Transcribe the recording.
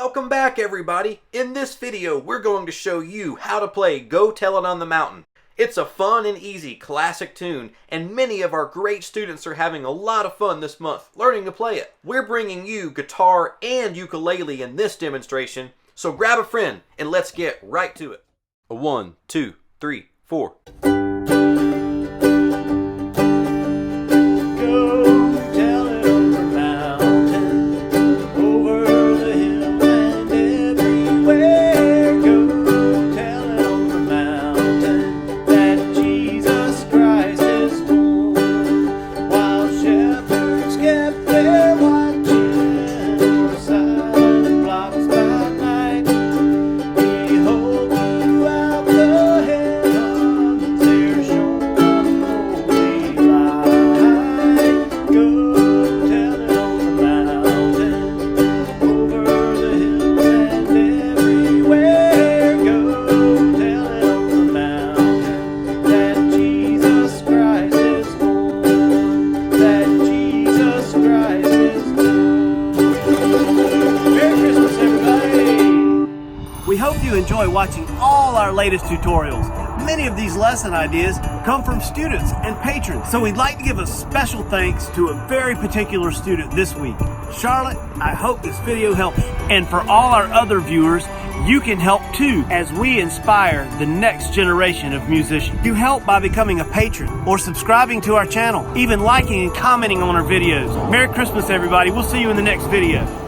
Welcome back, everybody. In this video, we're going to show you how to play Go Tell It on the Mountain. It's a fun and easy classic tune, and many of our great students are having a lot of fun this month learning to play it. We're bringing you guitar and ukulele in this demonstration, so grab a friend and let's get right to it. 1, 2, 3, 4. We hope you enjoy watching all our latest tutorials. Many of these lesson ideas come from students and patrons, so we'd like to give a special thanks to a very particular student this week. Charlotte, I hope this video helps. And for all our other viewers, you can help too as we inspire the next generation of musicians. You help by becoming a patron or subscribing to our channel, even liking and commenting on our videos. Merry Christmas, everybody. We'll see you in the next video.